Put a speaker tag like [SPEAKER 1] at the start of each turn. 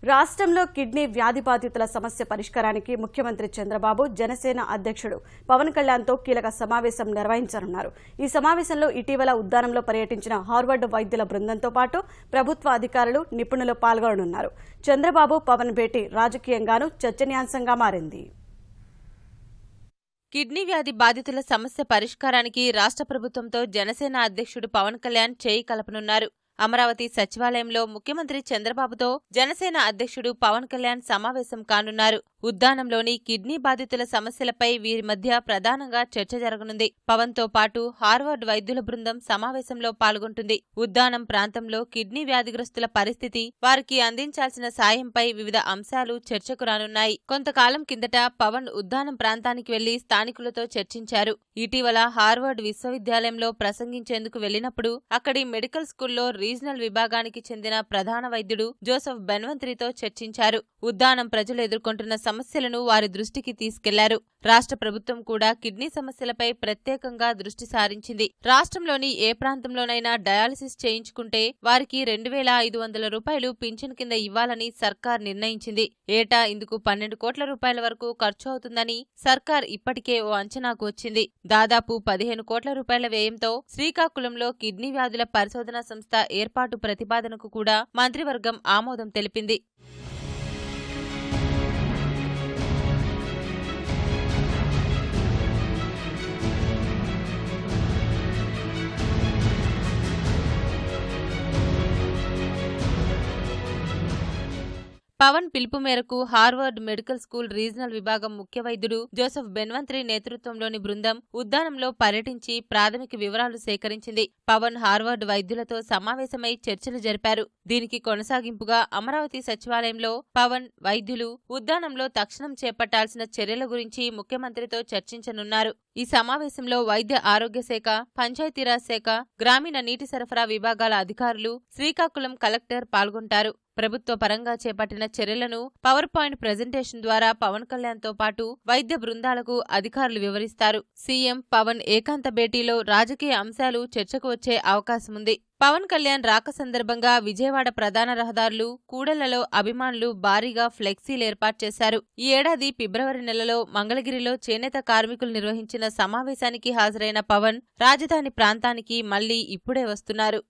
[SPEAKER 1] రాష్ట్రంలో కిడ్నీ వ్యాధి బాధితుల సమస్య పరిష్కారానికి ముఖ్యమంత్రి చంద్రబాబు జనసేన అధ్యక్షుడు పవన్ కళ్యాణ్తో కీలక సమావేశం నిర్వహించనున్నారు. ఈ సమావేశంలో ఇటీవల ఉద్దానంలో పర్యటించిన హార్వర్డ్ వైద్యుల బృందంతో పాటు ప్రభుత్వ అధికారులు, నిపుణులు పాల్గొననున్నారు. చంద్రబాబు పవన్ భేటీ రాజకీయంగానూ చర్చనీయాంశంగా మారింది.
[SPEAKER 2] కిడ్నీ వ్యాధి బాధితుల సమస్య పరిష్కారానికి రాష్ట్ర ప్రభుత్వంతో జనసేన అధ్యక్షుడు పవన్ కళ్యాణ్ చేయి కలపనున్నారు. అమరావతి సచివాలయంలో ముఖ్యమంత్రి చంద్రబాబుతో జనసేన అధ్యక్షుడు పవన్ కళ్యాణ్ సమావేశం కానున్నారు. ఉద్దానంలోని కిడ్నీ బాధితుల సమస్యలపై వీరి మధ్య ప్రధానంగా చర్చ జరగనుంది. పవన్తో పాటు హార్వర్డ్ వైద్యుల బృందం సమావేశంలో పాల్గొంటుంది. ఉద్దానం ప్రాంతంలో కిడ్నీ వ్యాధిగ్రస్తుల పరిస్థితి, వారికి అందించాల్సిన సాయంపై వివిధ అంశాలు చర్చకు రానున్నాయి. కొంతకాలం కిందట పవన్ ఉద్దానం ప్రాంతానికి వెళ్లి స్థానికులతో చర్చించారు. ఇటీవల హార్వర్డ్ విశ్వవిద్యాలయంలో ప్రసంగించేందుకు వెళ్లినప్పుడు అక్కడి మెడికల్ స్కూల్లో రీజనల్ విభాగానికి చెందిన ప్రధాన వైద్యుడు జోసెఫ్ బెన్వంత్రితో చర్చించారు. ఉద్దానం ప్రజలు ఎదుర్కొంటున్న సమస్యలను వారి దృష్టికి తీసుకెళ్లారు. రాష్ట్ర ప్రభుత్వం కూడా కిడ్నీ సమస్యలపై ప్రత్యేకంగా దృష్టి సారించింది. రాష్ట్రంలోని ఏ ప్రాంతంలోనైనా డయాలసిస్ చేయించుకుంటే వారికి 2,500 రూపాయలు పింఛన్ కింద ఇవ్వాలని సర్కార్ నిర్ణయించింది. ఏటా ఇందుకు 12 కోట్ల రూపాయల వరకు ఖర్చు అవుతుందని సర్కార్ ఇప్పటికే ఓ అంచనాకు వచ్చింది. దాదాపు 15 కోట్ల రూపాయల వ్యయంతో శ్రీకాకుళంలో కిడ్నీ వ్యాధుల పరిశోధనా సంస్థ ఏర్పాటు ప్రతిపాదనకు కూడా మంత్రివర్గం ఆమోదం తెలిపింది. పవన్ పిలుపు మేరకు హార్వర్డ్ మెడికల్ స్కూల్ రీజనల్ విభాగం ముఖ్య వైద్యుడు జోసెఫ్ బెన్వంత్రి నేతృత్వంలోని బృందం ఉద్దానంలో పర్యటించి ప్రాథమిక వివరాలు సేకరించింది. పవన్ హార్వర్డ్ వైద్యులతో సమావేశమై చర్చలు జరిపారు. దీనికి కొనసాగింపుగా అమరావతి సచివాలయంలో పవన్, వైద్యులు ఉద్దానంలో తక్షణం చేపట్టాల్సిన చర్యల గురించి ముఖ్యమంత్రితో చర్చించనున్నారు. ఈ సమావేశంలో వైద్య ఆరోగ్య శాఖ, పంచాయతీరాజ్ శాఖ, గ్రామీణ నీటి సరఫరా విభాగాల అధికారులు, శ్రీకాకుళం కలెక్టర్ పాల్గొంటారు. ప్రభుత్వ పరంగా చేపట్టిన చర్యలను పవర్ పాయింట్ ప్రెజెంటేషన్ ద్వారా పవన్ కళ్యాణ్తో పాటు వైద్య బృందాలకు అధికారులు వివరిస్తారు. సీఎం, పవన్ ఏకాంత భేటీలో రాజకీయ అంశాలు చర్చకు వచ్చే అవకాశముంది. పవన్ కళ్యాణ్ రాక సందర్భంగా విజయవాడ ప్రధాన రహదారులు, కూడళ్లలో అభిమానులు భారీగా ఫ్లెక్సీలు ఏర్పాటు చేశారు. ఈ ఏడాది ఫిబ్రవరి నెలలో మంగళగిరిలో చేనేత కార్మికులు నిర్వహించిన సమావేశానికి హాజరైన పవన్ రాజధాని ప్రాంతానికి మళ్లీ ఇప్పుడే వస్తున్నారు.